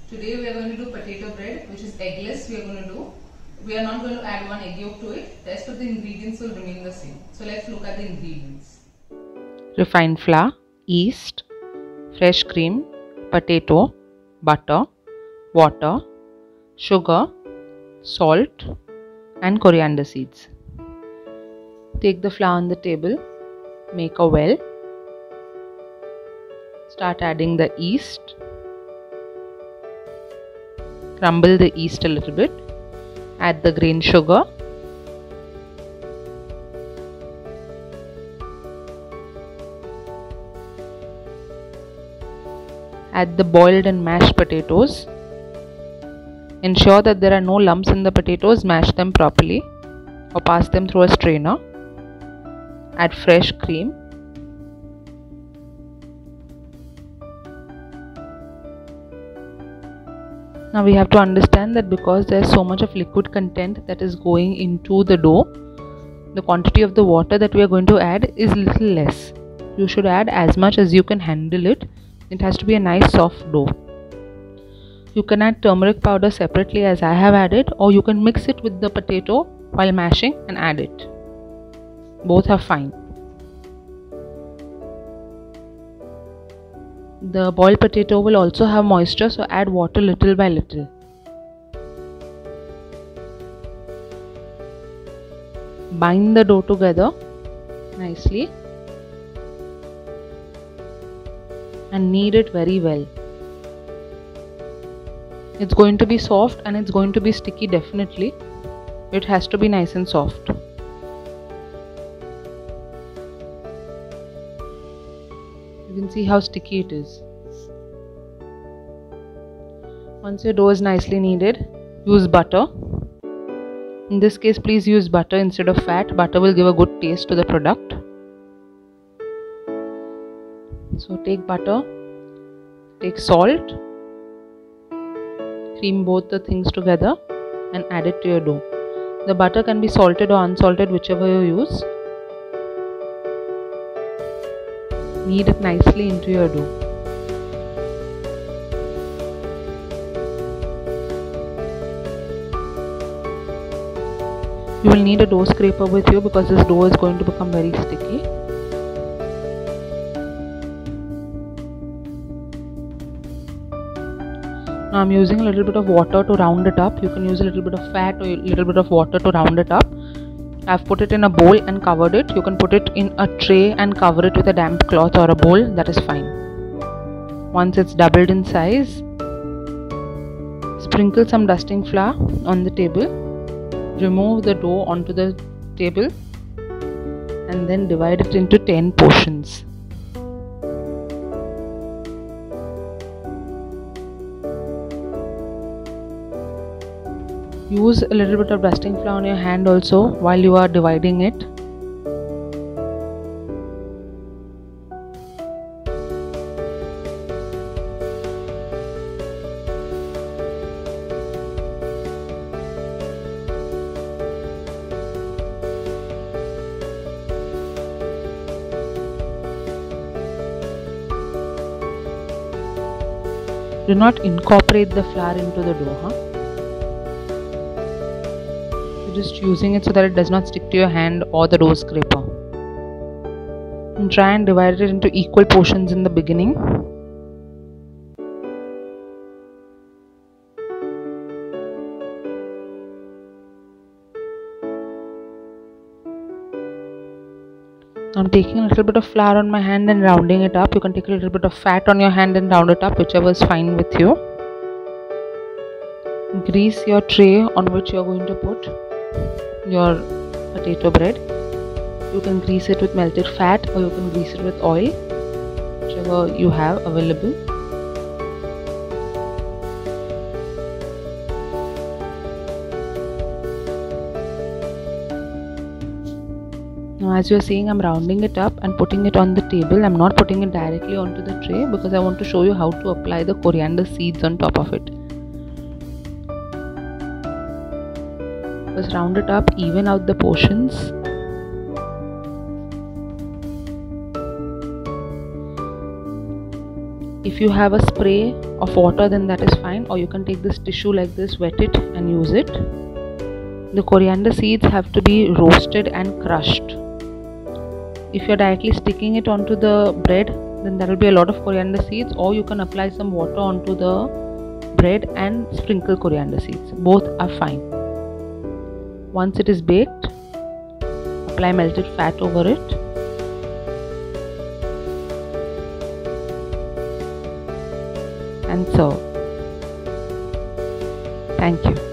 Today we are going to do potato bread, which is eggless. We are not going to add one egg yolk to it. The rest of the ingredients will remain the same. So let's look at the ingredients. Refined flour, yeast, fresh cream, potato, butter, water, sugar, salt and coriander seeds. Take the flour on the table, make a well, start adding the yeast, crumble the yeast a little bit, add the grain sugar, add the boiled and mashed potatoes. Ensure that there are no lumps in the potatoes, mash them properly or pass them through a strainer. Add fresh cream. Now we have to understand that because there is so much of liquid content that is going into the dough, the quantity of the water that we are going to add is little less. You should add as much as you can handle it. It has to be a nice soft dough. You can add turmeric powder separately as I have added, or you can mix it with the potato while mashing and add it. Both are fine. The boiled potato will also have moisture, so add water little by little. Bind the dough together nicely and knead it very well. It's going to be soft and it's going to be sticky definitely. It has to be nice and soft. You can see how sticky it is. Once your dough is nicely kneaded, use butter. In this case, please use butter instead of fat. Butter will give a good taste to the product. So take butter, take salt, cream both the things together and add it to your dough. The butter can be salted or unsalted, whichever you use. Knead it nicely into your dough. You will need a dough scraper with you because this dough is going to become very sticky. Now I'm using a little bit of water to round it up. You can use a little bit of fat or a little bit of water to round it up. I've put it in a bowl and covered it. You can put it in a tray and cover it with a damp cloth or a bowl. That is fine. Once it's doubled in size, sprinkle some dusting flour on the table. Remove the dough onto the table and then divide it into 10 portions. Use a little bit of dusting flour on your hand also while you are dividing it. Do not incorporate the flour into the dough. Just using it so that it does not stick to your hand or the dough scraper. And try and divide it into equal portions in the beginning. I'm taking a little bit of flour on my hand and rounding it up. You can take a little bit of fat on your hand and round it up, whichever is fine with you. Grease your tray on which you are going to put your potato bread. You can grease it with melted fat or you can grease it with oil, whichever you have available. Now as you are seeing, I'm rounding it up and putting it on the table. I'm not putting it directly onto the tray because I want to show you how to apply the coriander seeds on top of it. Just round it up, even out the portions. If you have a spray of water, then that is fine, or you can take this tissue like this, wet it and use it. The coriander seeds have to be roasted and crushed. If you're directly sticking it onto the bread, then there will be a lot of coriander seeds, or you can apply some water onto the bread and sprinkle coriander seeds. Both are fine. Once it is baked, apply melted fat over it. And serve. Thank you.